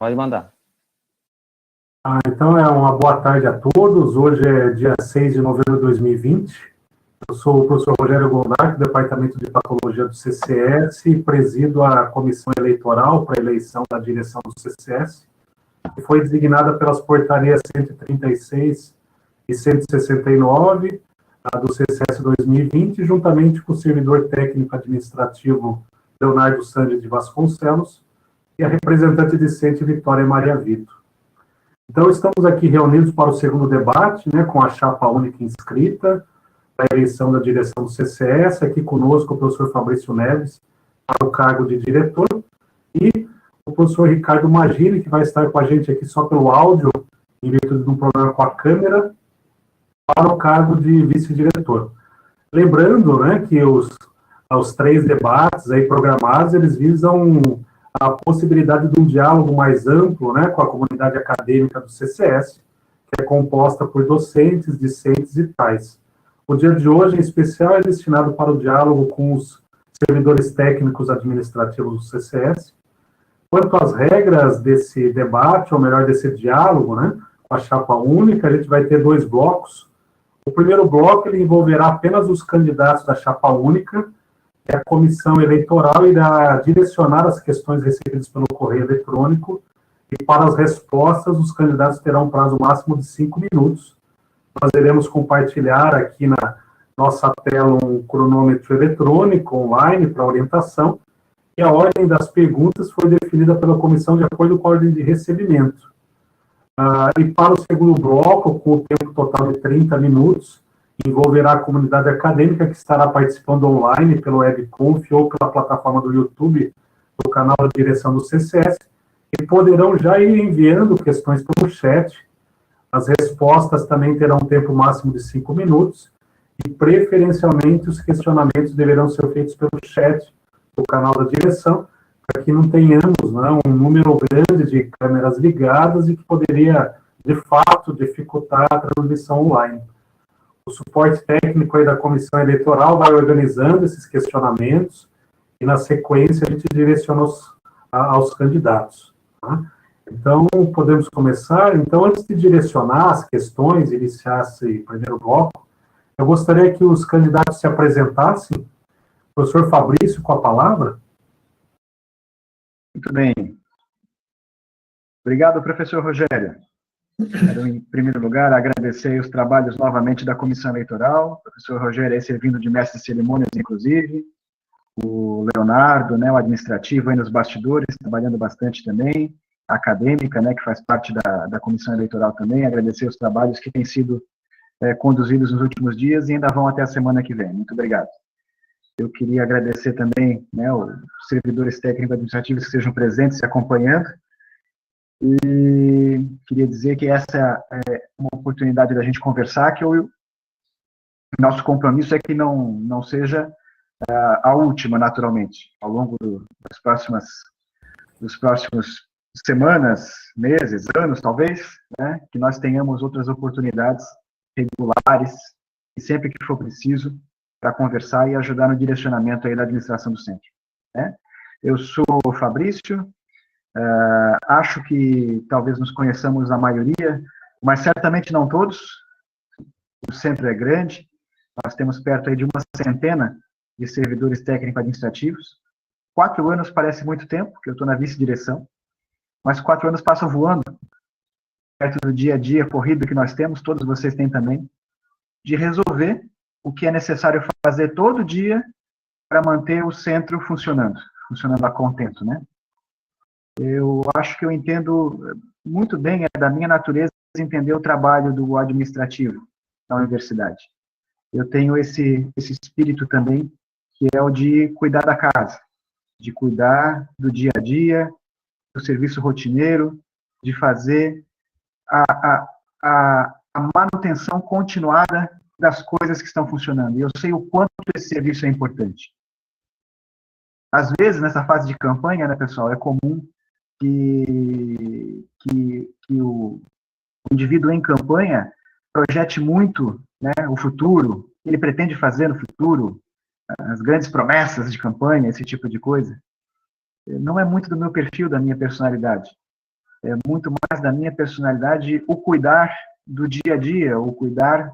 Pode mandar. Então, uma boa tarde a todos. Hoje é dia 6 de novembro de 2020. Eu sou o professor Rogério Gondar, do Departamento de Patologia do CCS, e presido a comissão eleitoral para a eleição da direção do CCS, que foi designada pelas portarias 136 e 169 do CCS 2020, juntamente com o servidor técnico administrativo Leonardo Sandes de Vasconcelos e a representante discente Vitória Maria Vito. Então, estamos aqui reunidos para o segundo debate, com a chapa única inscrita, a eleição da direção do CCS, aqui conosco o professor Fabrício Neves, para o cargo de diretor, e o professor Ricardo Magini, que vai estar com a gente aqui só pelo áudio, em virtude de um problema com a câmera, para o cargo de vice-diretor. Lembrando, que os 3 debates aí programados, eles visam a possibilidade de um diálogo mais amplo, com a comunidade acadêmica do CCS, que é composta por docentes, discentes e tais. O dia de hoje, em especial, é destinado para o diálogo com os servidores técnicos administrativos do CCS. Quanto às regras desse debate, ou melhor, desse diálogo, com a chapa única, a gente vai ter 2 blocos. O primeiro bloco, ele envolverá apenas os candidatos da chapa única, e a comissão eleitoral irá direcionar as questões recebidas pelo correio eletrônico, e para as respostas, os candidatos terão um prazo máximo de 5 minutos. Nós iremos compartilhar aqui na nossa tela um cronômetro eletrônico online para orientação, e a ordem das perguntas foi definida pela comissão de acordo com a ordem de recebimento. E para o segundo bloco, com o tempo total de 30 minutos, envolverá a comunidade acadêmica que estará participando online pelo webconf ou pela plataforma do YouTube do canal da direção do CCS, e poderão já ir enviando questões pelo chat. As respostas também terão um tempo máximo de 5 minutos, e preferencialmente os questionamentos deverão ser feitos pelo chat do canal da direção, para que não tenhamos um número grande de câmeras ligadas e que poderia, de fato, dificultar a transmissão online. O suporte técnico aí da comissão eleitoral vai organizando esses questionamentos, e na sequência a gente direciona aos candidatos. Tá? Então, podemos começar. Então, antes de direcionar as questões, iniciar esse primeiro bloco, eu gostaria que os candidatos se apresentassem. Professor Fabrício, com a palavra. Muito bem. Obrigado, professor Rogério. Quero, em primeiro lugar, agradecer os trabalhos novamente da comissão eleitoral. O professor Rogério aí servindo de mestre de cerimônias, inclusive. O Leonardo, o administrativo aí nos bastidores, trabalhando bastante também. A acadêmica, que faz parte da comissão eleitoral também. Agradecer os trabalhos que têm sido conduzidos nos últimos dias e ainda vão até a semana que vem. Muito obrigado. Eu queria agradecer também os servidores técnicos administrativos que estejam presentes e acompanhando. E queria dizer que essa é uma oportunidade da gente conversar, que o nosso compromisso é que não seja a última, naturalmente, ao longo das próximas semanas, meses, anos, talvez, que nós tenhamos outras oportunidades regulares, e sempre que for preciso, para conversar e ajudar no direcionamento aí da administração do centro. Eu sou o Fabrício, acho que talvez nos conheçamos a maioria, mas certamente não todos. O centro é grande, nós temos perto aí de uma centena de servidores técnico-administrativos. 4 anos parece muito tempo, porque eu estou na vice-direção, mas 4 anos passam voando, perto do dia a dia corrido que nós temos, todos vocês têm também, de resolver o que é necessário fazer todo dia para manter o centro funcionando a contento, Eu acho que eu entendo muito bem, é da minha natureza entender o trabalho do administrativo da universidade. Eu tenho esse espírito também, que é o de cuidar da casa, de cuidar do dia a dia, do serviço rotineiro, de fazer a manutenção continuada das coisas que estão funcionando. E eu sei o quanto esse serviço é importante. Às vezes, nessa fase de campanha, pessoal, é comum que o indivíduo em campanha projete muito o futuro, ele pretende fazer no futuro, as grandes promessas de campanha, esse tipo de coisa. Não é muito do meu perfil, da minha personalidade. é muito mais da minha personalidade o cuidar do dia a dia, o cuidar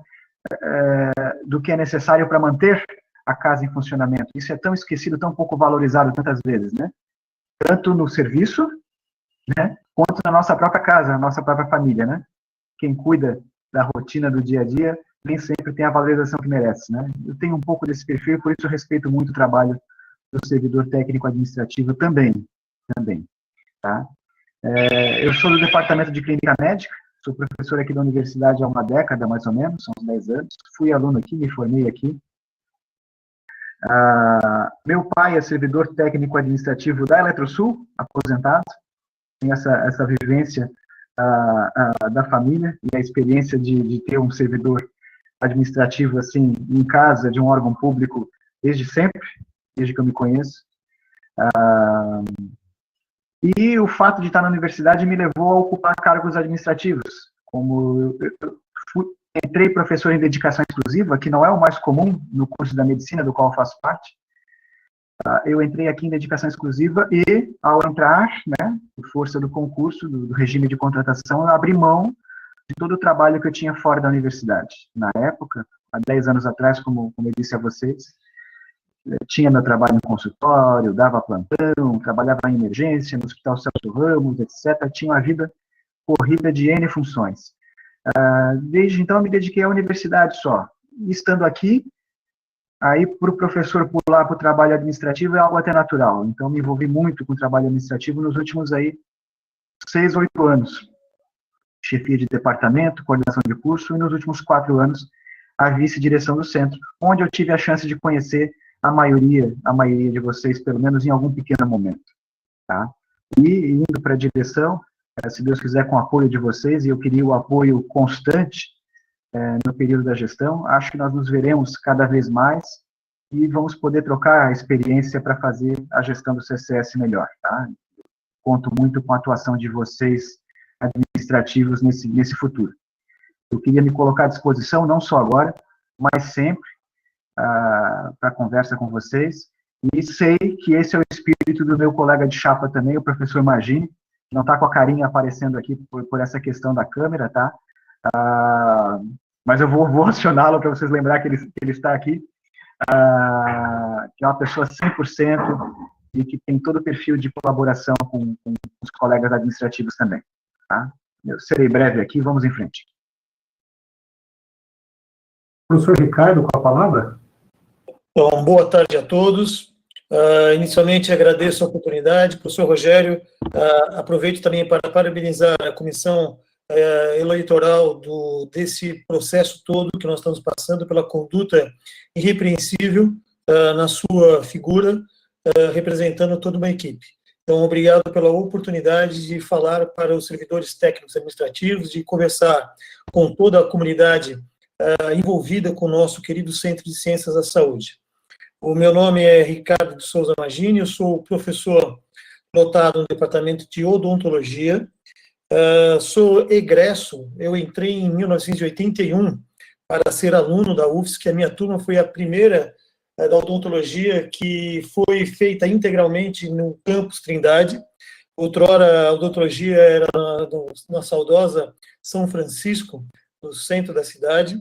do que é necessário para manter a casa em funcionamento. Isso é tão esquecido, tão pouco valorizado tantas vezes, né? Tanto no serviço, né, quanto na nossa própria casa, na nossa própria família, né? Quem cuida da rotina do dia a dia nem sempre tem a valorização que merece, né? Eu tenho um pouco desse perfil, por isso eu respeito muito o trabalho do servidor técnico administrativo também, tá? Eu sou do departamento de clínica médica, sou professor aqui da universidade há uma década, mais ou menos, são uns 10 anos, fui aluno aqui, me formei aqui. Meu pai é servidor técnico administrativo da Eletrosul, aposentado, tem essa vivência da família e a experiência de ter um servidor administrativo assim em casa, de um órgão público, desde sempre, desde que eu me conheço. E o fato de estar na universidade me levou a ocupar cargos administrativos, como entrei professor em dedicação exclusiva, que não é o mais comum no curso da medicina, do qual eu faço parte. Eu entrei aqui em dedicação exclusiva e, ao entrar, né, por força do concurso, do regime de contratação, eu abri mão de todo o trabalho que eu tinha fora da universidade. Na época, há 10 anos atrás, como eu disse a vocês, tinha meu trabalho no consultório, dava plantão, trabalhava em emergência, no Hospital Celso Ramos, etc. Tinha uma vida corrida de N funções. Desde então, eu me dediquei à universidade só. E estando aqui, aí para o professor pular para o trabalho administrativo é algo até natural. Então, me envolvi muito com o trabalho administrativo nos últimos aí 6, 8 anos. Chefia de departamento, coordenação de curso, e nos últimos 4 anos, a vice-direção do centro, onde eu tive a chance de conhecer a maioria de vocês, pelo menos em algum pequeno momento. Tá? E indo para a direção, se Deus quiser, com o apoio de vocês, e eu queria o apoio constante no período da gestão, acho que nós nos veremos cada vez mais e vamos poder trocar a experiência para fazer a gestão do CCS melhor. Tá? Conto muito com a atuação de vocês administrativos nesse futuro. Eu queria me colocar à disposição, não só agora, mas sempre, para conversa com vocês, e sei que esse é o espírito do meu colega de chapa também, o professor Magini, que não está com a carinha aparecendo aqui por essa questão da câmera, tá? Mas eu vou acioná-lo para vocês lembrarem que ele está aqui, que é uma pessoa 100% e que tem todo o perfil de colaboração com os colegas administrativos também. Tá? Eu serei breve aqui, vamos em frente. Professor Ricardo, com a palavra. Bom, boa tarde a todos. Inicialmente, agradeço a oportunidade. Professor Rogério, aproveito também para parabenizar a comissão eleitoral desse processo todo que nós estamos passando, pela conduta irrepreensível na sua figura, representando toda uma equipe. Então, obrigado pela oportunidade de falar para os servidores técnicos administrativos, de conversar com toda a comunidade envolvida com o nosso querido Centro de Ciências da Saúde. O meu nome é Ricardo de Souza Magini, eu sou professor lotado no Departamento de Odontologia, sou egresso, eu entrei em 1981 para ser aluno da UFSC, a minha turma foi a primeira da odontologia que foi feita integralmente no campus Trindade. Outrora, a odontologia era na saudosa São Francisco, no centro da cidade.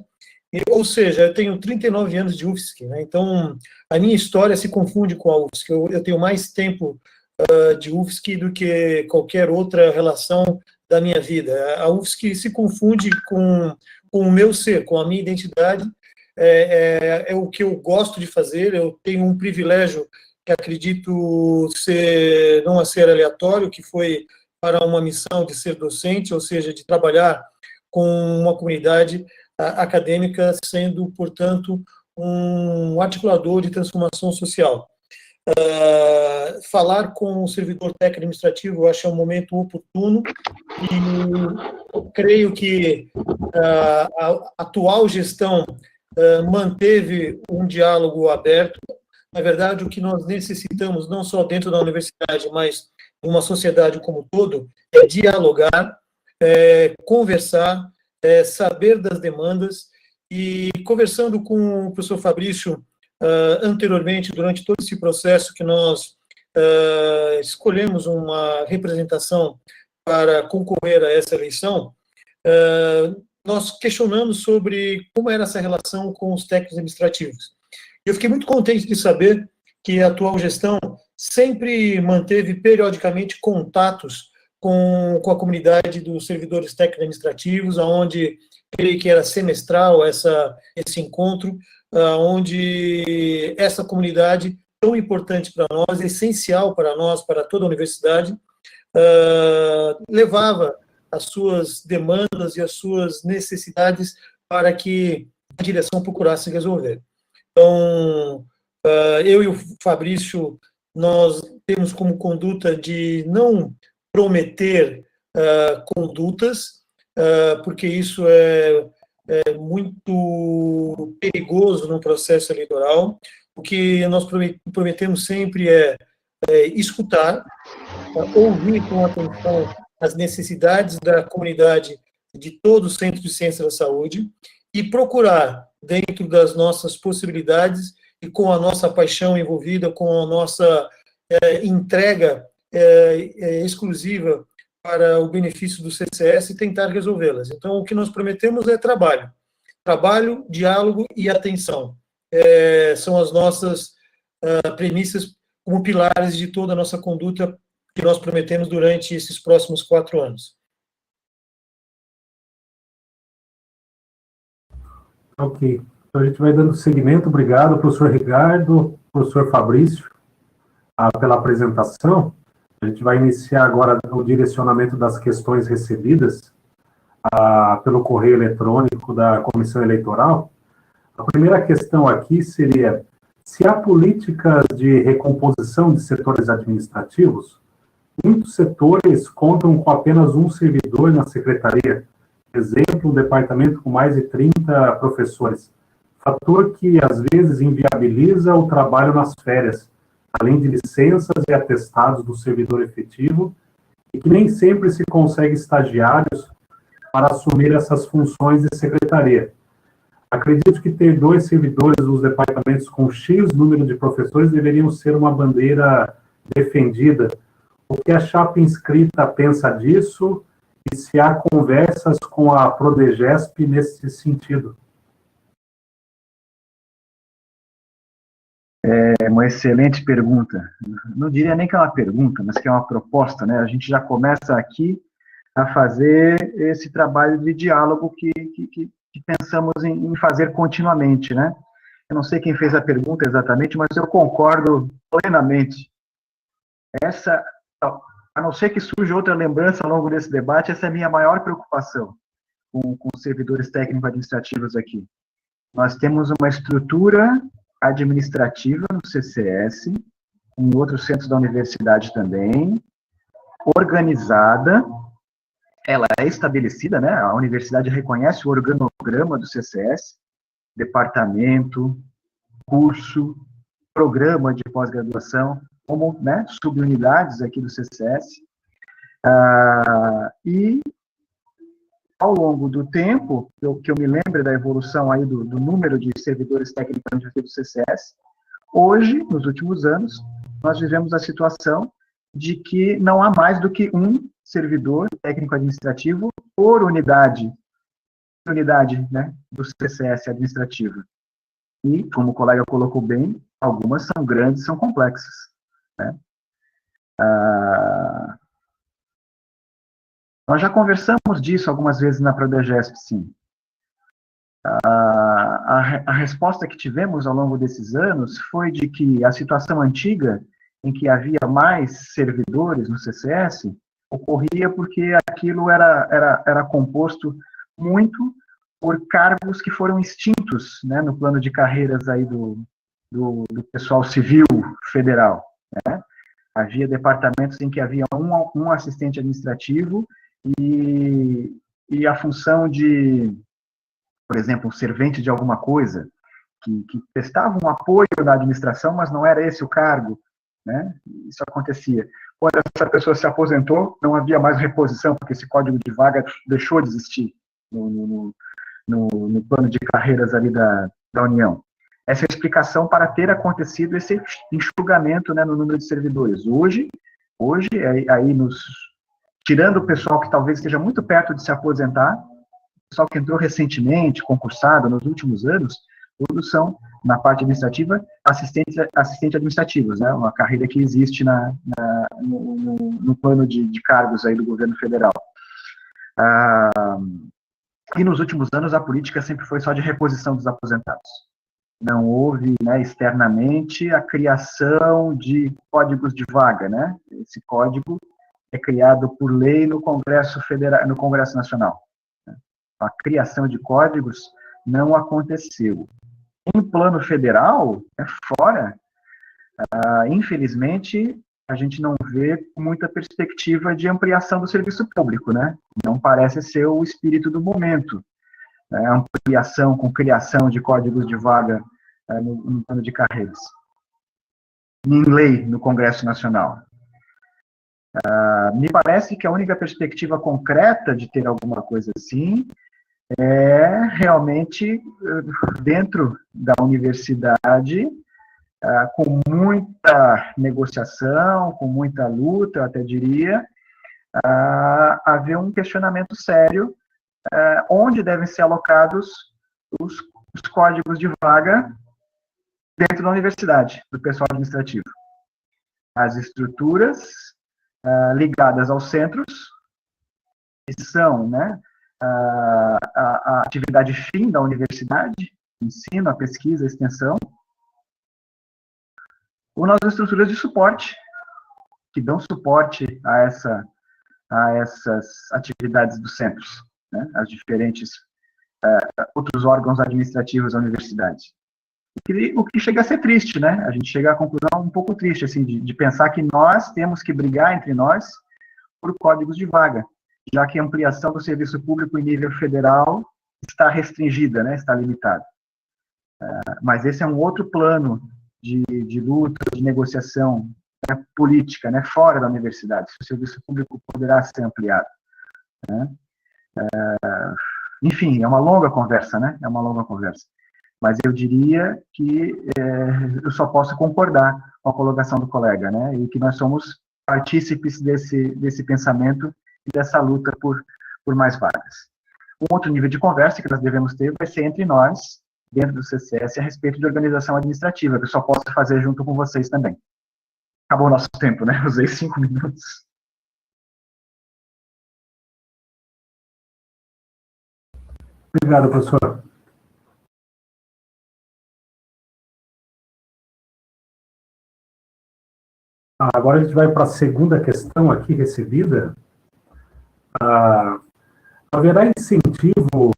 Ou seja, eu tenho 39 anos de UFSC, né? Então a minha história se confunde com a UFSC. Eu tenho mais tempo de UFSC do que qualquer outra relação da minha vida. A UFSC se confunde com o meu ser, com a minha identidade. É o que eu gosto de fazer. Eu tenho um privilégio que acredito não ser aleatório, que foi para uma missão de ser docente, ou seja, de trabalhar com uma comunidade acadêmica, sendo, portanto, um articulador de transformação social. Falar com o servidor técnico administrativo, eu acho um momento oportuno, e creio que a atual gestão manteve um diálogo aberto. Na verdade, o que nós necessitamos, não só dentro da universidade, mas numa sociedade como um todo, é dialogar, conversar, saber das demandas. E conversando com o professor Fabrício anteriormente, durante todo esse processo que nós escolhemos uma representação para concorrer a essa eleição, nós questionamos sobre como era essa relação com os técnicos administrativos. Eu fiquei muito contente de saber que a atual gestão sempre manteve periodicamente contatos com a comunidade dos servidores técnicos administrativos, onde creio que era semestral esse encontro, onde essa comunidade tão importante para nós, essencial para nós, para toda a universidade, levava as suas demandas e as suas necessidades para que a direção procurasse resolver. Então, eu e o Fabrício, nós temos como conduta de não prometer condutas, porque isso é muito perigoso no processo eleitoral. O que nós prometemos sempre é escutar, ouvir com atenção as necessidades da comunidade de todo o Centro de Ciência da Saúde e procurar, dentro das nossas possibilidades e com a nossa paixão envolvida, com a nossa entrega exclusiva para o benefício do CCS, tentar resolvê-las. Então, o que nós prometemos é trabalho. Trabalho, diálogo e atenção. São as nossas premissas como pilares de toda a nossa conduta que nós prometemos durante esses próximos 4 anos. Ok. Então, a gente vai dando seguimento. Obrigado, professor Ricardo, professor Fabrício, pela apresentação. A gente vai iniciar agora o direcionamento das questões recebidas pelo correio eletrônico da Comissão Eleitoral. A primeira questão aqui seria: se há políticas de recomposição de setores administrativos, muitos setores contam com apenas um servidor na secretaria. Exemplo, um departamento com mais de 30 professores. Fator que, às vezes, inviabiliza o trabalho nas férias, além de licenças e atestados do servidor efetivo, e que nem sempre se consegue estagiários para assumir essas funções de secretaria. Acredito que ter 2 servidores nos departamentos com X número de professores deveriam ser uma bandeira defendida. O que a chapa inscrita pensa disso e se há conversas com a Prodegesp nesse sentido? É uma excelente pergunta. Não diria nem que é uma pergunta, mas que é uma proposta, né? A gente já começa aqui a fazer esse trabalho de diálogo que pensamos em fazer continuamente, né? Eu não sei quem fez a pergunta exatamente, mas eu concordo plenamente. A não ser que surja outra lembrança ao longo desse debate, essa é a minha maior preocupação com os servidores técnico-administrativos aqui. Nós temos uma estrutura administrativa no CCS, em outros centros da universidade também, organizada, ela é estabelecida, né? A universidade reconhece o organograma do CCS, departamento, curso, programa de pós-graduação, como, né, subunidades aqui do CCS, e ao longo do tempo, que eu me lembro da evolução aí do número de servidores técnicos do CCS, hoje, nos últimos anos, nós vivemos a situação de que não há mais do que um servidor técnico-administrativo por unidade, né, do CCS administrativo. E, como o colega colocou bem, algumas são grandes, são complexas, né? Nós já conversamos disso algumas vezes na Prodegesp, sim. A resposta que tivemos ao longo desses anos foi de que a situação antiga, em que havia mais servidores no CCS, ocorria porque aquilo era composto muito por cargos que foram extintos, né, no plano de carreiras aí do pessoal civil federal, né? Havia departamentos em que havia um assistente administrativo e a função de, por exemplo, um servente de alguma coisa, que prestava um apoio na administração, mas não era esse o cargo, né? Isso acontecia. Quando essa pessoa se aposentou, não havia mais reposição, porque esse código de vaga deixou de existir no plano de carreiras ali da União. Essa é a explicação para ter acontecido esse enxugamento, né, no número de servidores. Hoje aí nos tirando o pessoal que talvez esteja muito perto de se aposentar, o pessoal que entrou recentemente, concursado nos últimos anos, todos são, na parte administrativa, assistente administrativos, né? Uma carreira que existe no plano de cargos aí do governo federal. E nos últimos anos, a política sempre foi só de reposição dos aposentados. Não houve, né, externamente a criação de códigos de vaga, né? Esse código é criado por lei no Congresso Federal, no Congresso Nacional. A criação de códigos não aconteceu. Em plano federal, fora, infelizmente, a gente não vê muita perspectiva de ampliação do serviço público, né? Não parece ser o espírito do momento. Ampliação com criação de códigos de vaga no plano de carreiras. Em lei, no Congresso Nacional. Me parece que a única perspectiva concreta de ter alguma coisa assim é realmente dentro da universidade, com muita negociação, com muita luta, eu até diria, haver um questionamento sério onde devem ser alocados os códigos de vaga dentro da universidade, do pessoal administrativo. As estruturas ligadas aos centros, que são, né, a atividade fim da universidade, ensino, a pesquisa, a extensão, ou nas estruturas de suporte, que dão suporte a essas atividades dos centros, né, as diferentes outros órgãos administrativos da universidade. O que chega a ser triste, né? A gente chega à conclusão um pouco triste, assim, de pensar que nós temos que brigar entre nós por códigos de vaga, já que a ampliação do serviço público em nível federal está restringida, né? Está limitada. Mas esse é um outro plano de luta, de negociação, né, política, né, fora da universidade. Se o serviço público poderá ser ampliado, né? Enfim, é uma longa conversa, né? É uma longa conversa. Mas eu diria que eu só posso concordar com a colocação do colega, né? E que nós somos partícipes desse pensamento e dessa luta por mais vagas. Um outro nível de conversa que nós devemos ter vai ser entre nós, dentro do CCS, a respeito de organização administrativa, que eu só posso fazer junto com vocês também. Acabou o nosso tempo, né? Usei 5 minutos. Obrigado, professor. Agora a gente vai para a segunda questão aqui recebida. Haverá incentivo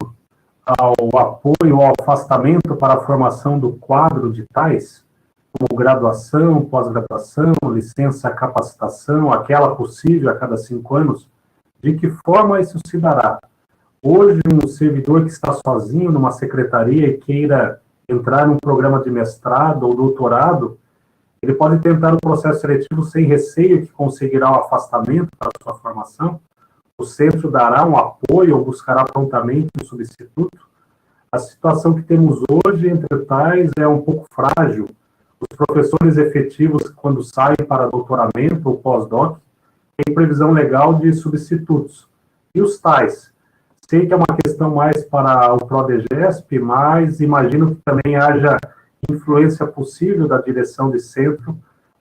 ao apoio ao afastamento para a formação do quadro de tais, como graduação, pós-graduação, licença, capacitação, aquela possível a cada 5 anos? De que forma isso se dará? Hoje, um servidor que está sozinho numa secretaria e queira entrar num programa de mestrado ou doutorado, ele pode tentar o processo seletivo sem receio que conseguirá o afastamento para sua formação? O centro dará um apoio ou buscará prontamente um substituto? A situação que temos hoje, entre tais, é um pouco frágil. Os professores efetivos, quando saem para doutoramento ou pós-doc, têm previsão legal de substitutos. E os tais? Sei que é uma questão mais para o PRODEGESP, mas imagino que também haja influência possível da direção de centro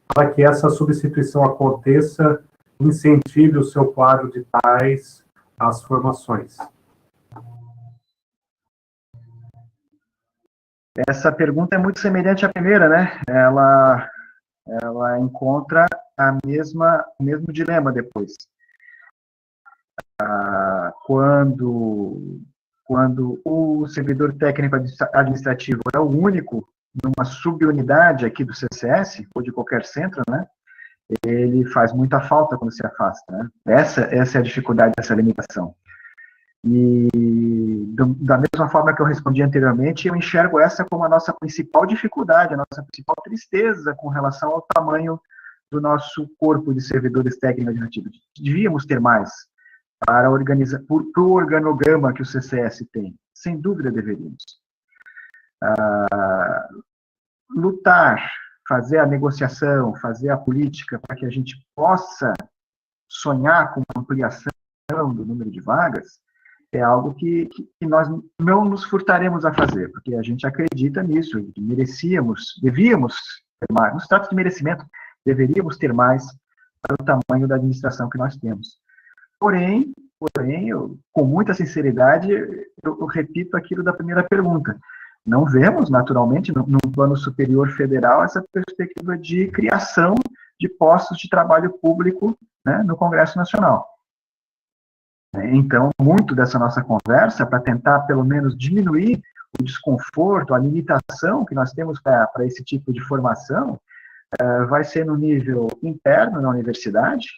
para que essa substituição aconteça, incentive o seu quadro de tais às formações. Essa pergunta é muito semelhante à primeira, né? Ela encontra o mesmo dilema depois. Quando o servidor técnico administrativo é o único numa subunidade aqui do CCS, ou de qualquer centro, né? Ele faz muita falta quando se afasta, né? Essa é a dificuldade dessa limitação. E da mesma forma que eu respondi anteriormente, eu enxergo essa como a nossa principal dificuldade, a nossa principal tristeza com relação ao tamanho do nosso corpo de servidores técnicos administrativos. Devíamos ter mais para organizar, para o organograma que o CCS tem. Sem dúvida deveríamos. Lutar, fazer a negociação, fazer a política para que a gente possa sonhar com uma ampliação do número de vagas, é algo que nós não nos furtaremos a fazer, porque a gente acredita nisso, que devíamos ter mais, não se trata de merecimento, deveríamos ter mais para o tamanho da administração que nós temos. Porém, eu, com muita sinceridade, eu repito aquilo da primeira pergunta. Não vemos, naturalmente, num plano superior federal, essa perspectiva de criação de postos de trabalho público, né, no Congresso Nacional. Então, muito dessa nossa conversa, para tentar, pelo menos, diminuir o desconforto, a limitação que nós temos para esse tipo de formação, vai ser no nível interno na universidade,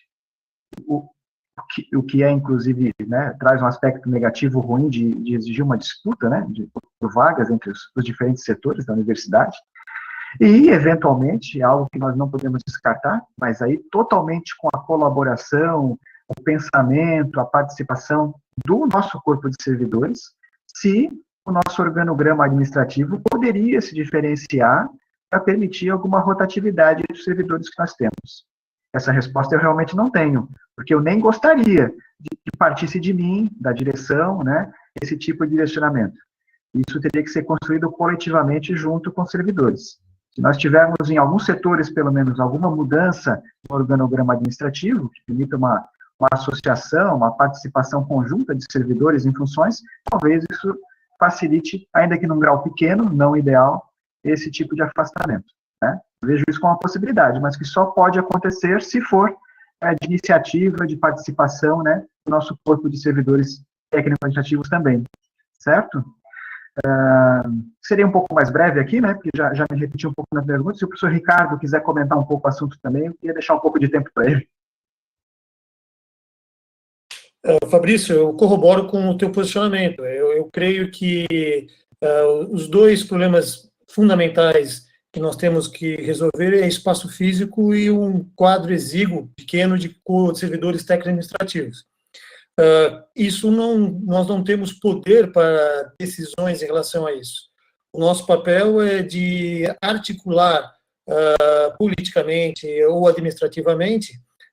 o que é, inclusive, né, traz um aspecto negativo ruim de exigir uma disputa, né, por vagas entre os diferentes setores da universidade, e, eventualmente, algo que nós não podemos descartar, mas aí totalmente com a colaboração, o pensamento, a participação do nosso corpo de servidores, se o nosso organograma administrativo poderia se diferenciar para permitir alguma rotatividade dos servidores que nós temos. Essa resposta eu realmente não tenho, porque eu nem gostaria que partisse de mim, da direção, né, esse tipo de direcionamento. Isso teria que ser construído coletivamente junto com os servidores. Se nós tivermos em alguns setores, pelo menos, alguma mudança no organograma administrativo, que permita uma associação, uma participação conjunta de servidores em funções, talvez isso facilite, ainda que num grau pequeno, não ideal, esse tipo de afastamento, né? Vejo isso como uma possibilidade, mas que só pode acontecer se for de iniciativa, de participação, né, do nosso corpo de servidores técnico-administrativos também, certo? Seria um pouco mais breve aqui, né, porque já me repeti um pouco na pergunta. Se o professor Ricardo quiser comentar um pouco o assunto também, eu queria deixar um pouco de tempo para ele. Fabrício, eu corroboro com o teu posicionamento. Eu creio que os dois problemas fundamentais que nós temos que resolver é espaço físico e um quadro exíguo, pequeno, de servidores técnico-administrativos. Nós não temos poder para decisões em relação a isso. O nosso papel é de articular politicamente ou administrativamente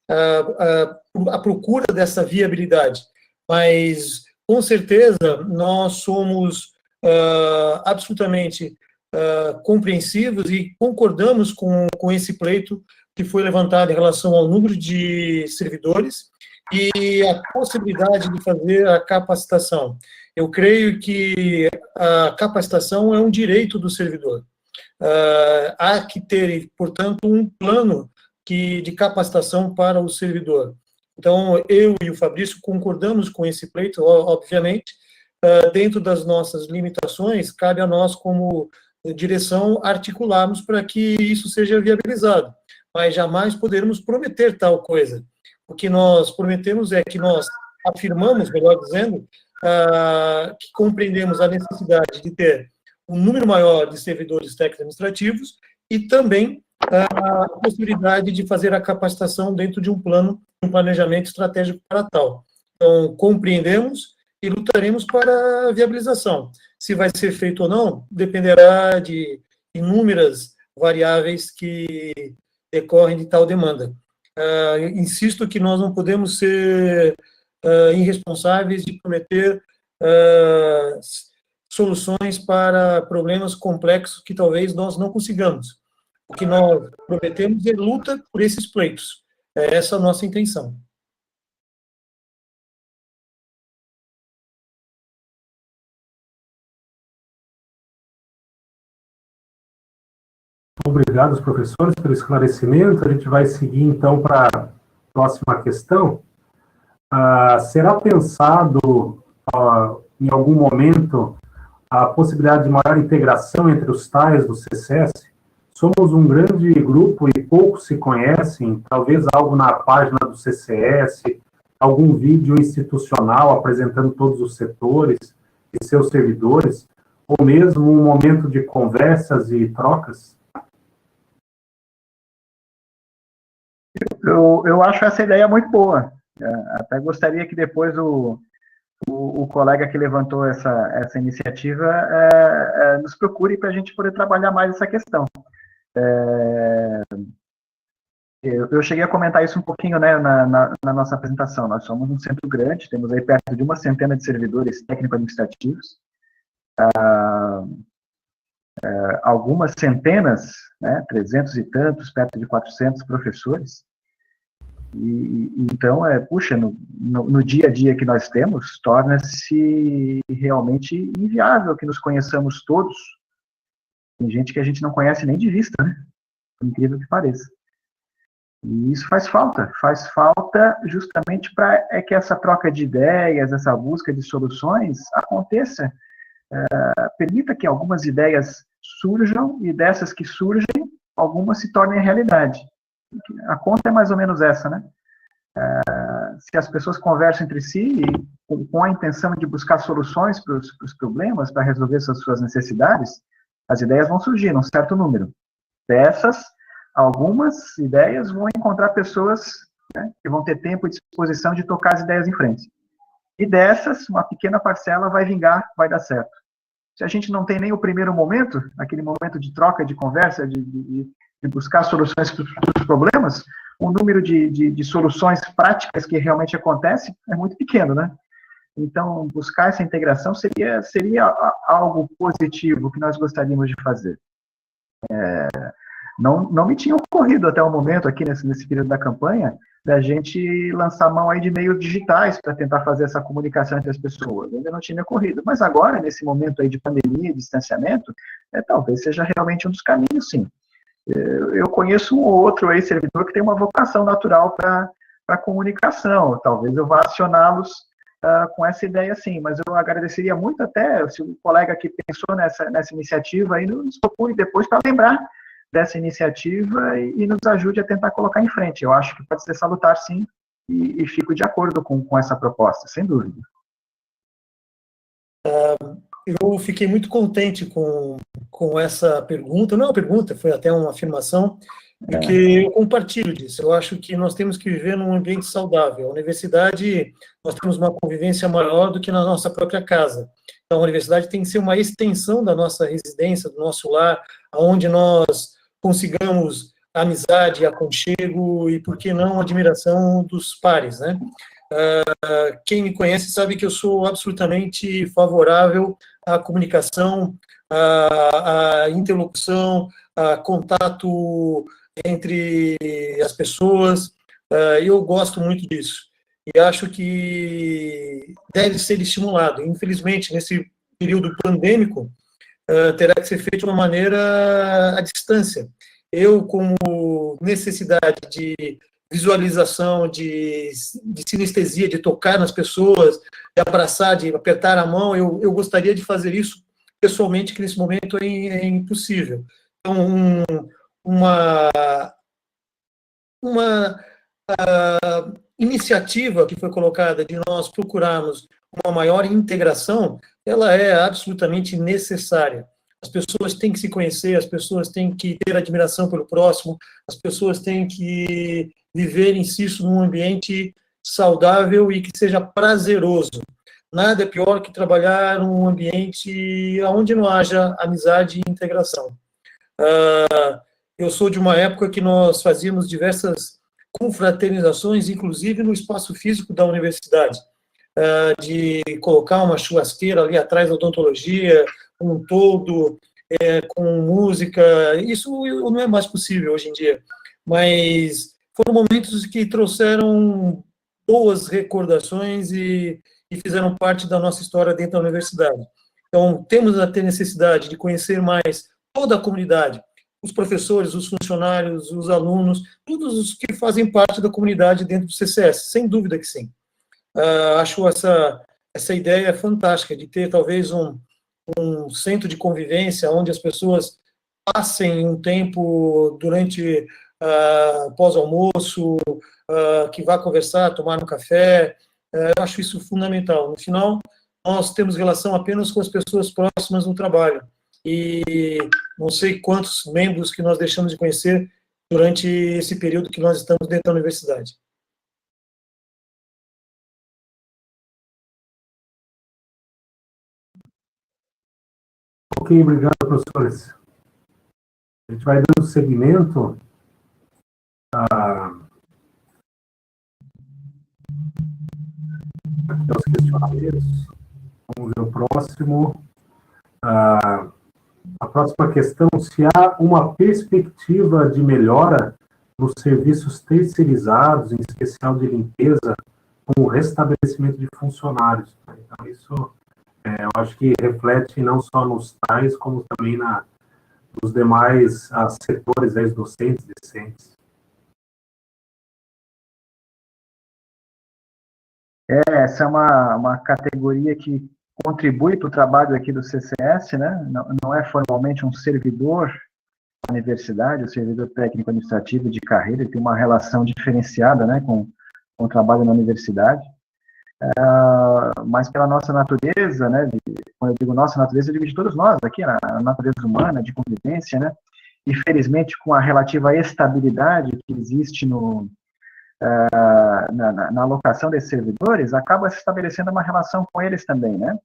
a procura dessa viabilidade, mas, com certeza, nós somos absolutamente compreensivos e concordamos com esse pleito que foi levantado em relação ao número de servidores e a possibilidade de fazer a capacitação. Eu creio que a capacitação é um direito do servidor. Há que ter, portanto, um plano de capacitação para o servidor. Então, eu e o Fabrício concordamos com esse pleito, obviamente. Dentro das nossas limitações, cabe a nós, como direção, articularmos para que isso seja viabilizado. Mas jamais poderemos prometer tal coisa. O que nós prometemos é que nós afirmamos, melhor dizendo, que compreendemos a necessidade de ter um número maior de servidores técnico-administrativos e também a possibilidade de fazer a capacitação dentro de um plano, um planejamento estratégico para tal. Então, compreendemos e lutaremos para a viabilização. Se vai ser feito ou não, dependerá de inúmeras variáveis que decorrem de tal demanda. Insisto que nós não podemos ser irresponsáveis de prometer soluções para problemas complexos que talvez nós não consigamos. O que nós prometemos é luta por esses pleitos. É essa a nossa intenção. Obrigado aos professores pelo esclarecimento. A gente vai seguir, então, para a próxima questão. Será pensado, em algum momento, a possibilidade de maior integração entre os TAIs do CCS? Somos um grande grupo e poucos se conhecem, talvez algo na página do CCS, algum vídeo institucional apresentando todos os setores e seus servidores, ou mesmo um momento de conversas e trocas? Eu acho essa ideia muito boa. Até gostaria que depois o colega que levantou essa iniciativa nos procure para a gente poder trabalhar mais essa questão. Eu cheguei a comentar isso um pouquinho, né, na nossa apresentação. Nós somos um centro grande, temos aí perto de 100 de servidores técnico-administrativos, algumas centenas, né, 300 e tantos, perto de 400 professores. Então, puxa, no dia a dia que nós temos, torna-se realmente inviável que nos conheçamos todos. Tem gente que a gente não conhece nem de vista, né? Por incrível que pareça. E isso faz falta justamente para que essa troca de ideias, essa busca de soluções aconteça, permita que algumas ideias surjam e dessas que surgem, algumas se tornem realidade. A conta é mais ou menos essa, né? Se as pessoas conversam entre si com a intenção de buscar soluções para os problemas, para resolver suas necessidades, as ideias vão surgir, um certo número. Dessas, algumas ideias vão encontrar pessoas, né, que vão ter tempo e disposição de tocar as ideias em frente. E dessas, uma pequena parcela vai vingar, vai dar certo. Se a gente não tem nem o primeiro momento, aquele momento de troca, de conversa, de buscar soluções para os problemas, o número de soluções práticas que realmente acontece é muito pequeno, né? Então, buscar essa integração seria algo positivo que nós gostaríamos de fazer. Não me tinha ocorrido até o momento, aqui nesse período da campanha, da gente lançar mão aí de meios digitais para tentar fazer essa comunicação entre as pessoas. Ainda não tinha me ocorrido. Mas agora, nesse momento aí de pandemia, de distanciamento, talvez seja realmente um dos caminhos, sim. Eu conheço um ou outro aí servidor que tem uma vocação natural para a comunicação. Talvez eu vá acioná-los com essa ideia, sim. Mas eu agradeceria muito até se o colega que pensou nessa iniciativa aí nos procure depois para lembrar dessa iniciativa e nos ajude a tentar colocar em frente. Eu acho que pode ser salutar, sim, e fico de acordo com essa proposta, sem dúvida. Eu fiquei muito contente com essa pergunta. Não é uma pergunta, foi até uma afirmação, porque eu compartilho disso. Eu acho que nós temos que viver num ambiente saudável. A universidade, nós temos uma convivência maior do que na nossa própria casa. Então, a universidade tem que ser uma extensão da nossa residência, do nosso lar, onde nós consigamos amizade, aconchego e, por que não, admiração dos pares, né? Quem me conhece sabe que eu sou absolutamente favorável à comunicação, à interlocução, a contato entre as pessoas. Eu gosto muito disso e acho que deve ser estimulado. Infelizmente, nesse período pandêmico, terá que ser feito de uma maneira à distância. Eu, como necessidade de visualização, de sinestesia, de tocar nas pessoas, de abraçar, de apertar a mão, eu gostaria de fazer isso pessoalmente, que nesse momento é impossível. Então, uma iniciativa que foi colocada de nós procurarmos uma maior integração, ela é absolutamente necessária. As pessoas têm que se conhecer, as pessoas têm que ter admiração pelo próximo, as pessoas têm que viver, insisto, num ambiente saudável e que seja prazeroso. Nada é pior que trabalhar num ambiente onde não haja amizade e integração. Eu sou de uma época que nós fazíamos diversas confraternizações, inclusive no espaço físico da universidade, de colocar uma churrasqueira ali atrás da odontologia, um todo, com música. Isso não é mais possível hoje em dia, mas foram momentos que trouxeram boas recordações e fizeram parte da nossa história dentro da universidade. Então, temos a ter necessidade de conhecer mais toda a comunidade, os professores, os funcionários, os alunos, todos os que fazem parte da comunidade dentro do CCS, sem dúvida que sim. Acho essa ideia fantástica de ter talvez um centro de convivência onde as pessoas passem um tempo durante pós-almoço, que vá conversar, tomar um café. Eu acho isso fundamental. No final, nós temos relação apenas com as pessoas próximas no trabalho. E não sei quantos membros que nós deixamos de conhecer durante esse período que nós estamos dentro da universidade. Ok, obrigado, professores. A gente vai dando seguimento Aqui os questionamentos. Vamos ver o próximo. A próxima questão, se há uma perspectiva de melhora nos serviços terceirizados, em especial de limpeza, com o restabelecimento de funcionários. Então, isso eu acho que reflete não só nos tais, como também nos demais setores, os docentes, discentes. Essa é uma categoria que contribui para o trabalho aqui do CCS, né? Não é formalmente um servidor da universidade, o servidor técnico administrativo de carreira, ele tem uma relação diferenciada, né, com o trabalho na universidade, mas pela nossa natureza, né, quando eu digo nossa natureza, eu digo de todos nós aqui, a natureza humana, de convivência, né, e felizmente com a relativa estabilidade que existe na alocação desses servidores, acaba se estabelecendo uma relação com eles também, né.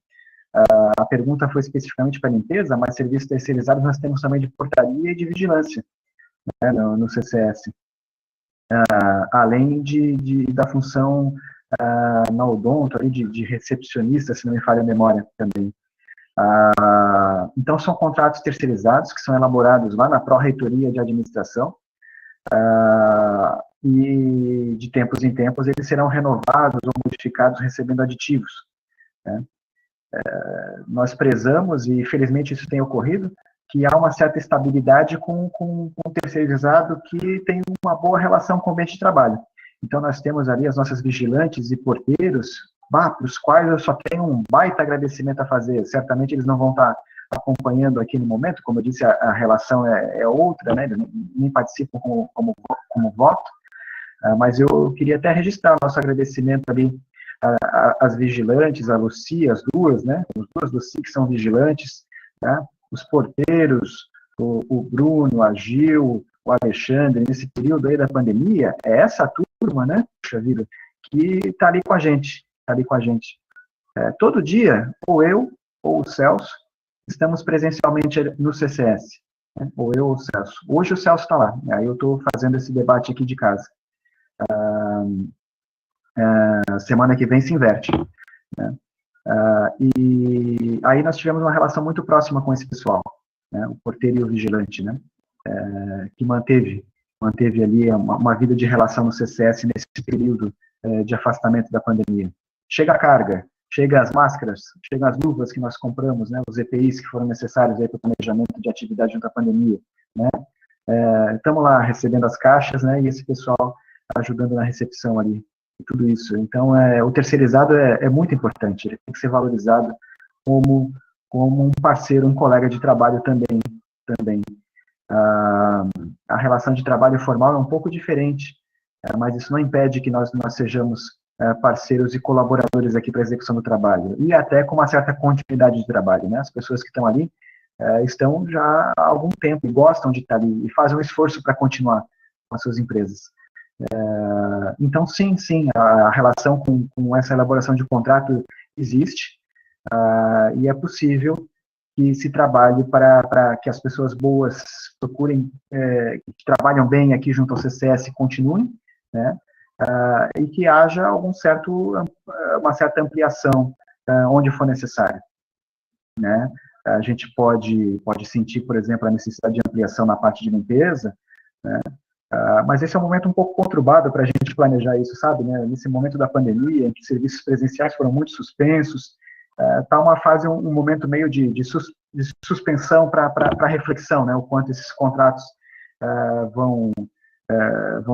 A pergunta foi especificamente para limpeza, mas serviços terceirizados nós temos também de portaria e de vigilância, né, no CCS. Além da função na odonto, ali, de recepcionista, se não me falha a memória também. Então, são contratos terceirizados que são elaborados lá na Pró-Reitoria de Administração, e de tempos em tempos eles serão renovados ou modificados recebendo aditivos, né? Nós prezamos, e felizmente isso tem ocorrido, que há uma certa estabilidade com o terceirizado que tem uma boa relação com o ambiente de trabalho. Então, nós temos ali as nossas vigilantes e porteiros, para os quais eu só tenho um baita agradecimento a fazer. Certamente eles não vão estar acompanhando aqui no momento, como eu disse, a relação é outra, né? Eles nem participam como voto, mas eu queria até registrar o nosso agradecimento ali às vigilantes, a Lucia, as duas, né? As duas Lucia que são vigilantes, tá? Os porteiros, o Bruno, a Gil, o Alexandre, nesse período aí da pandemia, é essa turma, né, puxa vida, que está ali com a gente, todo dia, ou eu, ou o Celso, estamos presencialmente no CCS, né, ou eu ou o Celso. Hoje o Celso está lá, aí eu estou fazendo esse debate aqui de casa. Semana que vem se inverte, né? E aí nós tivemos uma relação muito próxima com esse pessoal, né, o porteiro e o vigilante, né, que manteve ali uma vida de relação no CCS nesse período de afastamento da pandemia. Chega a carga, chega as máscaras, chegam as luvas que nós compramos, né, os EPIs que foram necessários para o planejamento de atividade junto à pandemia, né, estamos lá recebendo as caixas, né, e esse pessoal ajudando na recepção ali, e tudo isso. Então, o terceirizado é muito importante, ele tem que ser valorizado como um parceiro, um colega de trabalho também. A relação de trabalho formal é um pouco diferente, mas isso não impede que nós sejamos parceiros e colaboradores aqui para a execução do trabalho, e até com uma certa continuidade de trabalho, né? As pessoas que estão ali estão já há algum tempo e gostam de estar ali, e fazem um esforço para continuar com as suas empresas. Então, sim, a relação com essa elaboração de contrato existe, e é possível que se trabalhe para que as pessoas boas procurem, que trabalham bem aqui junto ao CCS, continuem, né, e que haja uma certa ampliação onde for necessário, né. A gente pode sentir, por exemplo, a necessidade de ampliação na parte de limpeza, né, mas esse é um momento um pouco conturbado para a gente planejar isso, sabe, né? Nesse momento da pandemia, em que serviços presenciais foram muito suspensos, está uma fase, um momento meio de suspensão para reflexão, né? O quanto esses contratos vão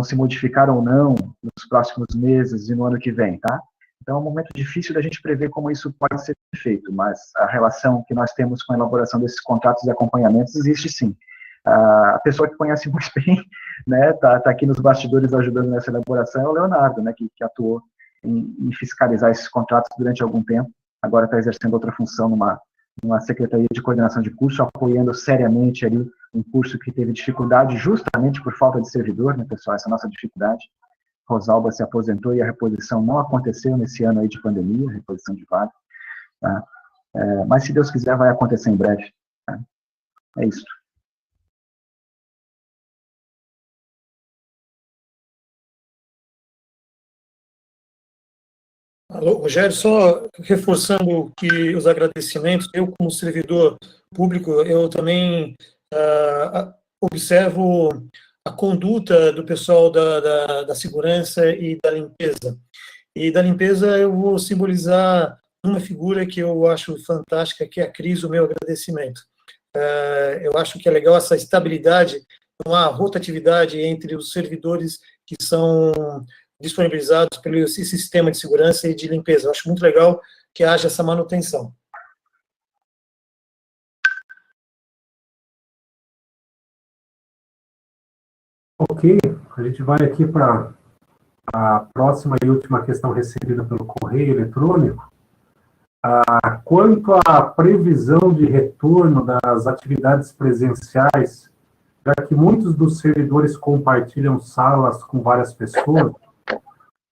se modificar ou não nos próximos meses e no ano que vem, tá? Então é um momento difícil da gente prever como isso pode ser feito, mas a relação que nós temos com a elaboração desses contratos e acompanhamentos existe sim. A pessoa que conhece muito bem, né, tá aqui nos bastidores ajudando nessa elaboração, é o Leonardo, né, que atuou em fiscalizar esses contratos durante algum tempo, agora está exercendo outra função numa secretaria de coordenação de curso, apoiando seriamente ali um curso que teve dificuldade justamente por falta de servidor, né, pessoal, essa é a nossa dificuldade. Rosalba se aposentou e a reposição não aconteceu nesse ano aí de pandemia, reposição de vaga, tá? Mas se Deus quiser vai acontecer em breve, tá? É isso. Alô, Rogério, só reforçando que os agradecimentos, eu como servidor público, eu também observo a conduta do pessoal da segurança e da limpeza. E da limpeza eu vou simbolizar uma figura que eu acho fantástica, que é a Cris, o meu agradecimento. Eu acho que é legal essa estabilidade, uma rotatividade entre os servidores que são disponibilizados pelo esse sistema de segurança e de limpeza. Eu acho muito legal que haja essa manutenção. Ok, a gente vai aqui para a próxima e última questão recebida pelo correio eletrônico. Quanto à previsão de retorno das atividades presenciais, já que muitos dos servidores compartilham salas com várias pessoas,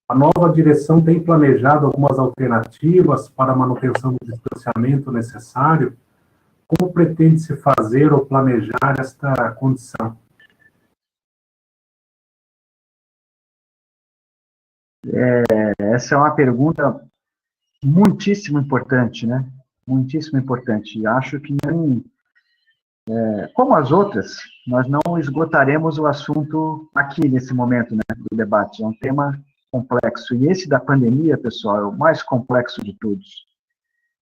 a nova direção tem planejado algumas alternativas para a manutenção do distanciamento necessário. Como pretende-se fazer ou planejar esta condição? Essa é uma pergunta muitíssimo importante, né? Muitíssimo importante. E acho que não, como as outras, nós não esgotaremos o assunto aqui nesse momento, né, do debate. É um tema complexo. E esse da pandemia, pessoal, é o mais complexo de todos.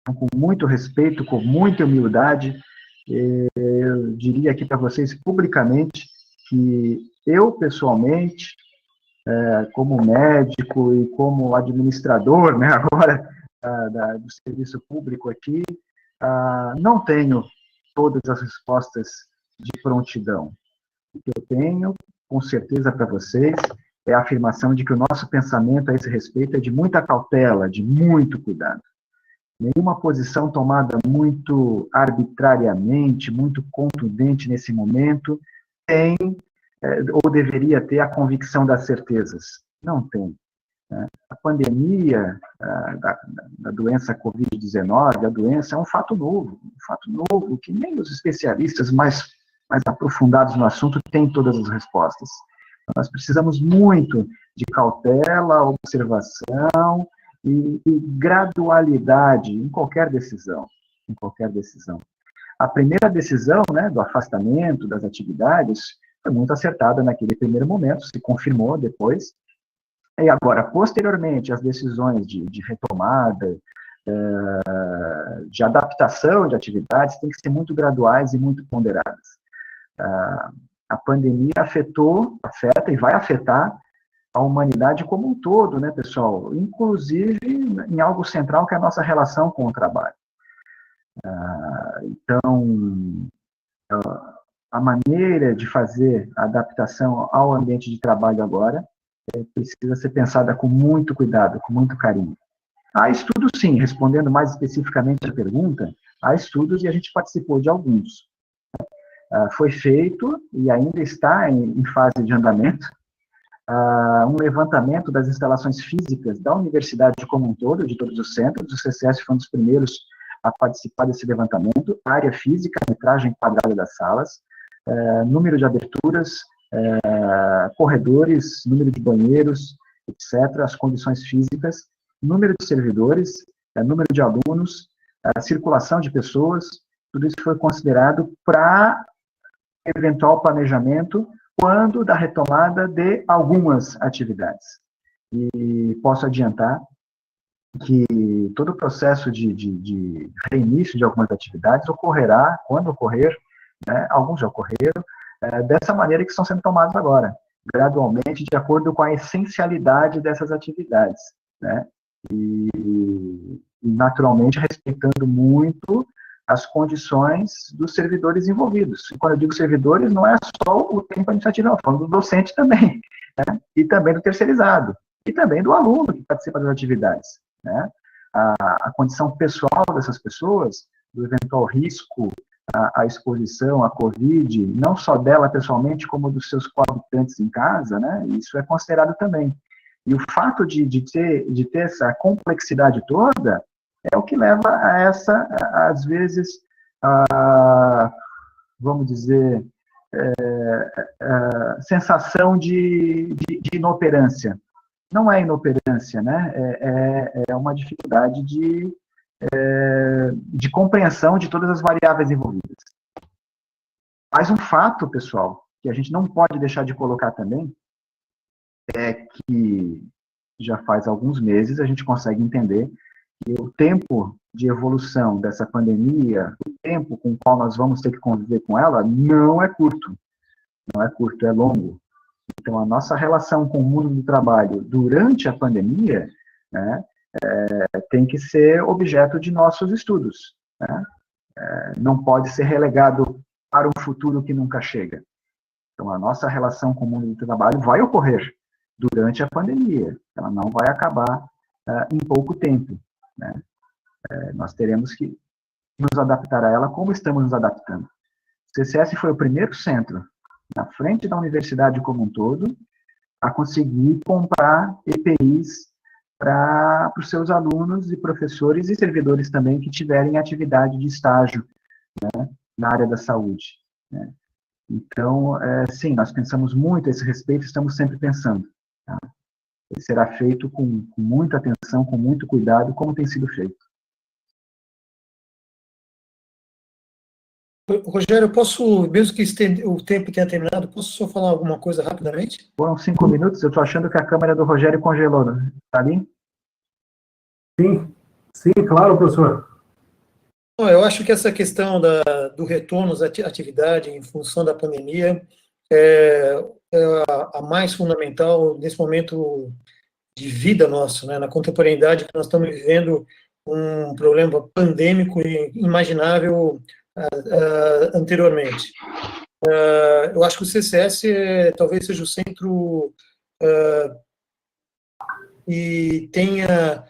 Então, com muito respeito, com muita humildade, eu diria aqui para vocês publicamente que eu, pessoalmente, como médico e como administrador, né, agora, do serviço público aqui, não tenho todas as respostas de prontidão. O que eu tenho, com certeza para vocês, é a afirmação de que o nosso pensamento a esse respeito é de muita cautela, de muito cuidado. Nenhuma posição tomada muito arbitrariamente, muito contundente nesse momento, tem ou deveria ter a convicção das certezas. Não tem. A pandemia da doença Covid-19, a doença é um fato novo que nem os especialistas mais aprofundados no assunto têm todas as respostas. Nós precisamos muito de cautela, observação e gradualidade em qualquer decisão. A primeira decisão, né, do afastamento das atividades foi muito acertada naquele primeiro momento, se confirmou depois. E agora, posteriormente, as decisões de retomada, de adaptação de atividades têm que ser muito graduais e muito ponderadas. A pandemia afeta e vai afetar a humanidade como um todo, né, pessoal? Inclusive em algo central que é a nossa relação com o trabalho. Então, a maneira de fazer a adaptação ao ambiente de trabalho agora precisa ser pensada com muito cuidado, com muito carinho. Há estudos, sim, respondendo mais especificamente a pergunta, há estudos e a gente participou de alguns. Foi feito, e ainda está em fase de andamento, um levantamento das instalações físicas da universidade como um todo, de todos os centros. O CCS foi um dos primeiros a participar desse levantamento, área física, metragem quadrada das salas, número de aberturas, corredores, número de banheiros, etc., as condições físicas, número de servidores, número de alunos, circulação de pessoas, tudo isso foi considerado para eventual planejamento quando da retomada de algumas atividades. E posso adiantar que todo o processo de reinício de algumas atividades ocorrerá, quando ocorrer, né, alguns já ocorreram, dessa maneira que estão sendo tomados agora, gradualmente, de acordo com a essencialidade dessas atividades, né, e naturalmente respeitando muito as condições dos servidores envolvidos. E quando eu digo servidores, não é só o tempo administrativo, não, falando do docente também, né, e também do terceirizado, e também do aluno que participa das atividades, né. A condição pessoal dessas pessoas, do eventual risco, a exposição à Covid, não só dela pessoalmente, como dos seus coabitantes em casa, né, isso é considerado também. E o fato de ter essa complexidade toda é o que leva a essa, às vezes, vamos dizer, sensação de inoperância. não é inoperância, né? É uma dificuldade de compreensão de todas as variáveis envolvidas. Mas um fato, pessoal, que a gente não pode deixar de colocar também, é que já faz alguns meses a gente consegue entender que o tempo de evolução dessa pandemia, o tempo com o qual nós vamos ter que conviver com ela, não é curto. Não é curto, é longo. Então, a nossa relação com o mundo do trabalho durante a pandemia, né, tem que ser objeto de nossos estudos. Né? Não pode ser relegado para um futuro que nunca chega. Então, a nossa relação com o mundo do trabalho vai ocorrer durante a pandemia. Ela não vai acabar em pouco tempo. Né? Nós teremos que nos adaptar a ela como estamos nos adaptando. O CCS foi o primeiro centro, na frente da universidade como um todo, a conseguir comprar EPIs para os seus alunos e professores e servidores também que tiverem atividade de estágio, né, na área da saúde. Né? Então, sim, nós pensamos muito a esse respeito, estamos sempre pensando. Tá? Ele será feito com muita atenção, com muito cuidado, como tem sido feito. Rogério, eu posso, mesmo que o tempo tenha terminado, posso só falar alguma coisa rapidamente? Foram 5 minutos, eu estou achando que a câmera do Rogério congelou, né? Está ali? Sim, claro, professor. Eu acho que essa questão do retorno às atividades em função da pandemia é a mais fundamental nesse momento de vida nosso, né? Na contemporaneidade que nós estamos vivendo um problema pandêmico inimaginável anteriormente. Eu acho que o CCS talvez seja o centro e tenha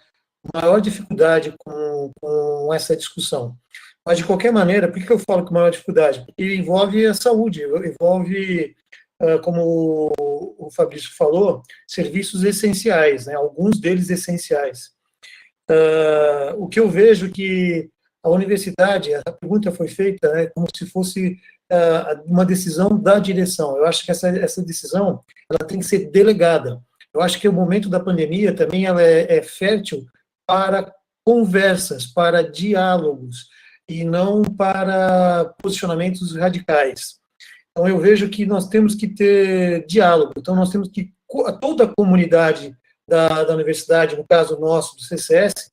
maior dificuldade com essa discussão. Mas, de qualquer maneira, por que eu falo com maior dificuldade? Porque envolve a saúde, envolve, como o Fabrício falou, serviços essenciais, né? Alguns deles essenciais. O que eu vejo que a universidade, a pergunta foi feita, né, como se fosse uma decisão da direção. Eu acho que essa decisão ela tem que ser delegada. Eu acho que o momento da pandemia também ela é fértil para conversas, para diálogos, e não para posicionamentos radicais. Então, eu vejo que nós temos que ter diálogo. Então, nós temos que, toda a comunidade da universidade, no caso nosso, do CCS,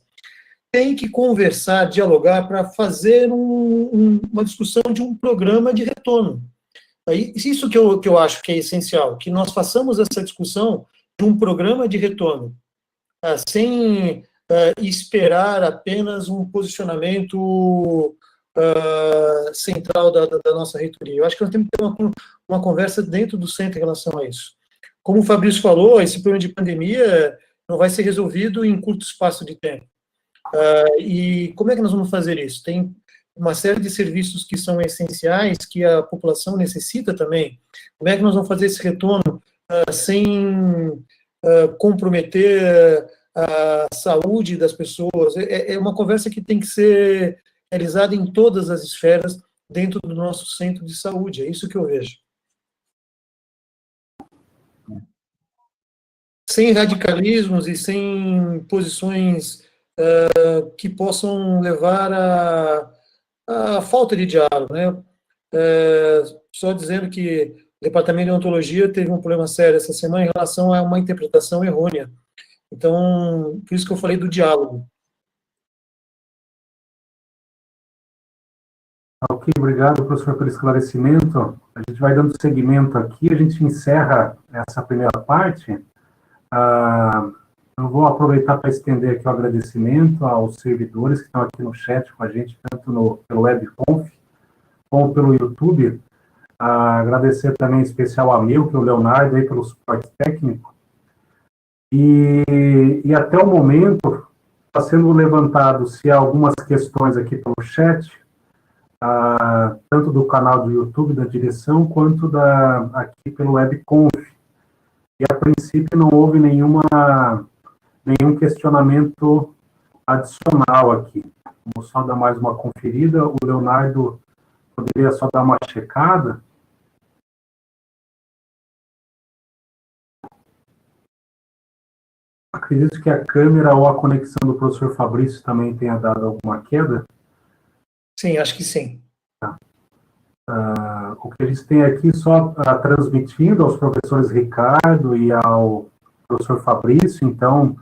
tem que conversar, dialogar para fazer uma discussão de um programa de retorno. Isso que eu acho que é essencial, que nós façamos essa discussão de um programa de retorno, sem esperar apenas um posicionamento central da nossa reitoria. Eu acho que nós temos que ter uma conversa dentro do centro em relação a isso. Como o Fabrício falou, esse problema de pandemia não vai ser resolvido em curto espaço de tempo. E como é que nós vamos fazer isso? Tem uma série de serviços que são essenciais, que a população necessita também. Como é que nós vamos fazer esse retorno sem comprometer a saúde das pessoas? É uma conversa que tem que ser realizada em todas as esferas dentro do nosso centro de saúde. É isso que eu vejo. Sem radicalismos e sem posições que possam levar à falta de diálogo, né? Só dizendo que o Departamento de Odontologia teve um problema sério essa semana em relação a uma interpretação errônea. Então, por isso que eu falei do diálogo. Ok, obrigado, professor, pelo esclarecimento. A gente vai dando seguimento aqui, a gente encerra essa primeira parte. Eu vou aproveitar para estender aqui o agradecimento aos servidores que estão aqui no chat com a gente, tanto pelo WebConf, como pelo YouTube. Agradecer também em especial a Milton, o Leonardo, aí, pelo suporte técnico. E até o momento, está sendo levantado se há algumas questões aqui pelo chat, tanto do canal do YouTube, da direção, quanto aqui pelo WebConf. E, a princípio, não houve nenhum questionamento adicional aqui. Vamos só dar mais uma conferida. O Leonardo poderia só dar uma checada. Acredito que a câmera ou a conexão do professor Fabrício também tenha dado alguma queda. Sim, acho que sim. O que eles têm aqui só transmitindo aos professores Ricardo e ao professor Fabrício, então,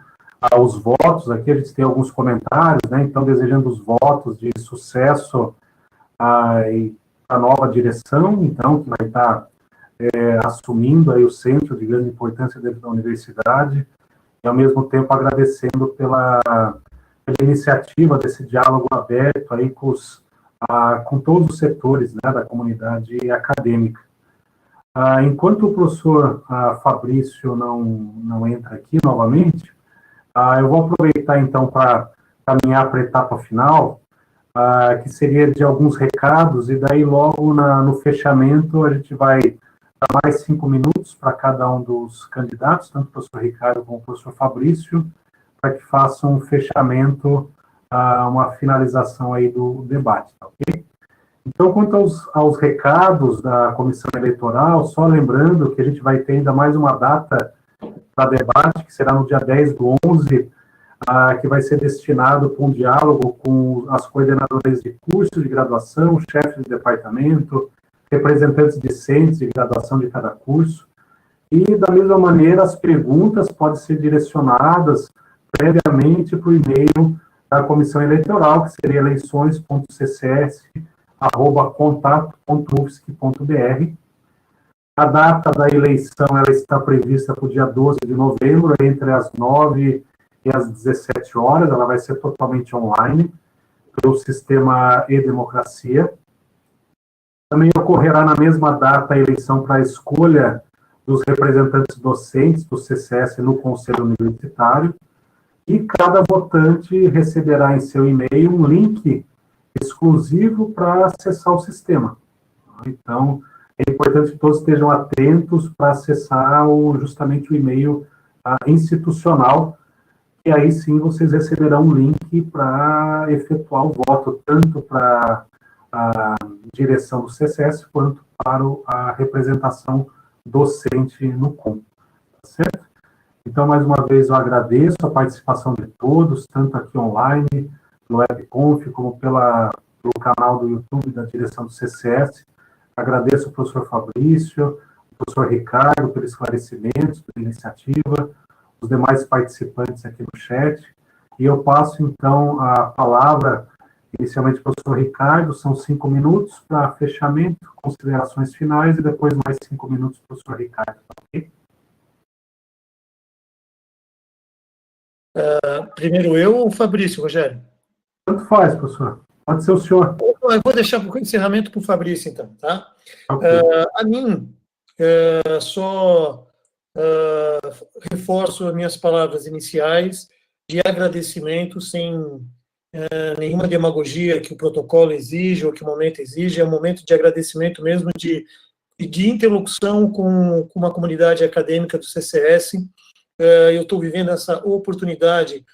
os votos, aqui a gente tem alguns comentários, né, então, desejando os votos de sucesso e a nova direção, então, que vai estar assumindo aí o centro de grande importância dentro da universidade, e, ao mesmo tempo, agradecendo pela iniciativa desse diálogo aberto aí com todos os setores, né, da comunidade acadêmica. Enquanto o professor Fabrício não entra aqui novamente, eu vou aproveitar, então, para caminhar para a etapa final, que seria de alguns recados, e daí logo no fechamento a gente vai dar mais 5 minutos para cada um dos candidatos, tanto o professor Ricardo como o professor Fabrício, para que façam um fechamento, uma finalização aí do debate, tá, ok? Então, quanto aos recados da comissão eleitoral, só lembrando que a gente vai ter ainda mais uma data para debate, que será no dia 10/11, que vai ser destinado para um diálogo com as coordenadoras de curso de graduação, chefes de departamento, representantes discentes de graduação de cada curso. E, da mesma maneira, as perguntas podem ser direcionadas previamente para o e-mail da comissão eleitoral, que seria eleições.ccs@contato.ufsc.br. A data da eleição ela está prevista para o dia 12 de novembro, entre as 9 e as 17 horas. Ela vai ser totalmente online, pelo sistema e-democracia. Também ocorrerá na mesma data a eleição para a escolha dos representantes docentes do CCS no Conselho Universitário, e cada votante receberá em seu e-mail um link exclusivo para acessar o sistema. Então, é importante que todos estejam atentos para acessar justamente o e-mail institucional, e aí sim vocês receberão um link para efetuar o voto, tanto para a direção do CCS, quanto para a representação docente no COM. Tá certo? Então, mais uma vez, eu agradeço a participação de todos, tanto aqui online, no WebConf, como pelo canal do YouTube da direção do CCS. Agradeço ao professor Fabrício, ao professor Ricardo, pelos esclarecimentos, pela iniciativa, os demais participantes aqui no chat. E eu passo, então, a palavra, inicialmente, ao professor Ricardo, são 5 minutos para fechamento, considerações finais, e depois mais 5 minutos para o professor Ricardo. Ok? Primeiro eu ou o Fabrício, Rogério? Tanto faz, professor. Pode ser o senhor. Eu vou deixar para o encerramento para o Fabrício, então, tá? Okay. A mim, só reforço as minhas palavras iniciais de agradecimento, sem nenhuma demagogia que o protocolo exige ou que o momento exige. É um momento de agradecimento mesmo, de interlocução com uma comunidade acadêmica do CCS. Eu estou vivendo essa oportunidade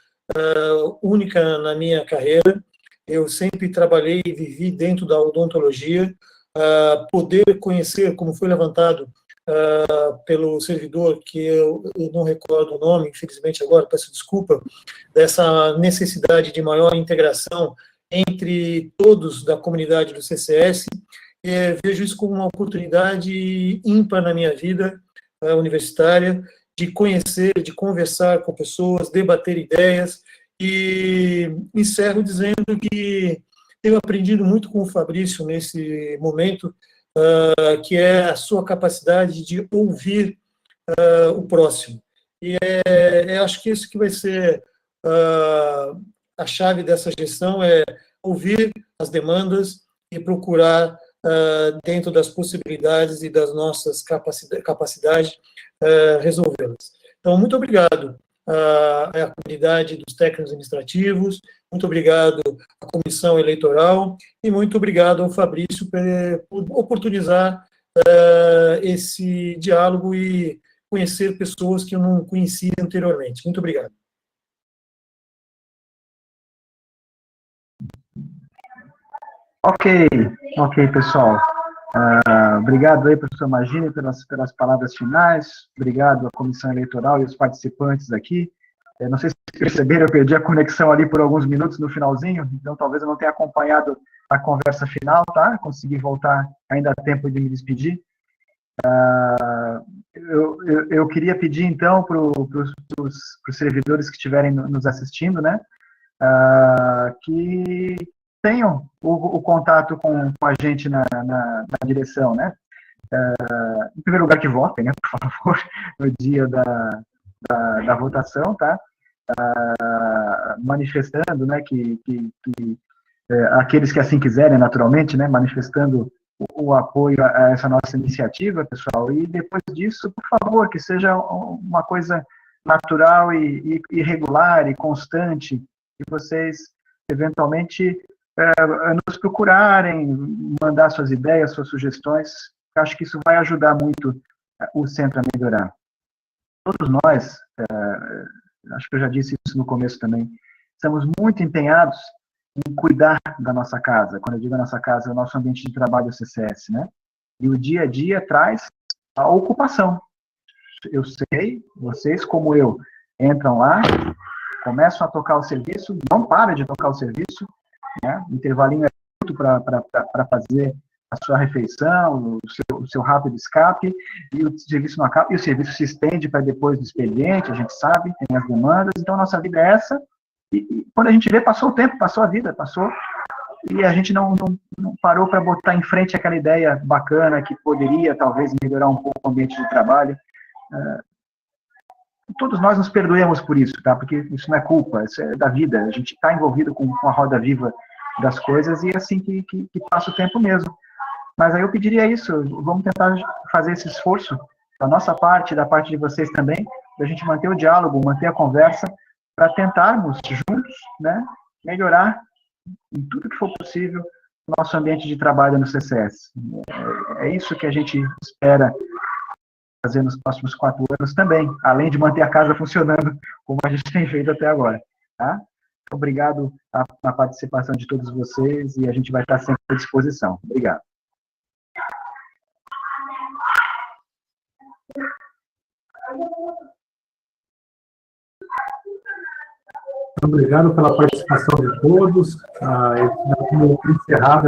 única na minha carreira. Eu sempre trabalhei e vivi dentro da odontologia. Poder conhecer, como foi levantado pelo servidor, que eu não recordo o nome, infelizmente agora, peço desculpa, dessa necessidade de maior integração entre todos da comunidade do CCS. Vejo isso como uma oportunidade ímpar na minha vida universitária, de conhecer, de conversar com pessoas, debater ideias, e encerro dizendo que tenho aprendido muito com o Fabrício nesse momento, que é a sua capacidade de ouvir o próximo. E acho que isso que vai ser a chave dessa gestão, é ouvir as demandas e procurar, dentro das possibilidades e das nossas capacidades, resolvê-las. Então, muito obrigado à comunidade dos técnicos administrativos, muito obrigado à comissão eleitoral, e muito obrigado ao Fabrício por oportunizar esse diálogo e conhecer pessoas que eu não conhecia anteriormente. Muito obrigado. Ok, pessoal. Obrigado aí, professor Magini, pelas palavras finais. Obrigado à comissão eleitoral e os participantes aqui. Não sei se perceberam, eu perdi a conexão ali por alguns minutos no finalzinho, então talvez eu não tenha acompanhado a conversa final, tá? Consegui voltar, ainda há tempo de me despedir. Eu queria pedir, então, para os servidores que estiverem nos assistindo, né, que tenham o contato com a gente na direção, né? Em primeiro lugar, que votem, né, por favor, no dia da votação, tá? Manifestando, né, aqueles que assim quiserem, naturalmente, né, manifestando o apoio a essa nossa iniciativa, pessoal, e depois disso, por favor, que seja uma coisa natural e regular e constante, que vocês, eventualmente, nos procurarem, mandar suas ideias, suas sugestões. Eu acho que isso vai ajudar muito o centro a melhorar. Todos nós, acho que eu já disse isso no começo também, estamos muito empenhados em cuidar da nossa casa. Quando eu digo a nossa casa, é o nosso ambiente de trabalho, o CCS, né? E o dia a dia traz a ocupação. Eu sei, vocês como eu, entram lá, começam a tocar o serviço, não para de tocar o serviço, né? O intervalinho é curto para fazer a sua refeição, o seu rápido escape, e o serviço não acaba, e o serviço se estende para depois do expediente, a gente sabe, tem as demandas, então a nossa vida é essa, e quando a gente vê, passou o tempo, passou a vida, passou, e a gente não parou para botar em frente aquela ideia bacana que poderia, talvez, melhorar um pouco o ambiente de trabalho. Todos nós nos perdoemos por isso, tá? Porque isso não é culpa, isso é da vida, a gente está envolvido com a roda viva das coisas, e é assim que passa o tempo mesmo. Mas aí eu pediria isso, vamos tentar fazer esse esforço, da nossa parte, da parte de vocês também, para a gente manter o diálogo, manter a conversa, para tentarmos juntos, né, melhorar em tudo que for possível o nosso ambiente de trabalho no CCS. É isso que a gente espera fazer nos próximos 4 anos também, além de manter a casa funcionando como a gente tem feito até agora. Tá? Obrigado a participação de todos vocês e a gente vai estar sempre à disposição. Obrigado. Obrigado pela participação de todos. Eu encerrado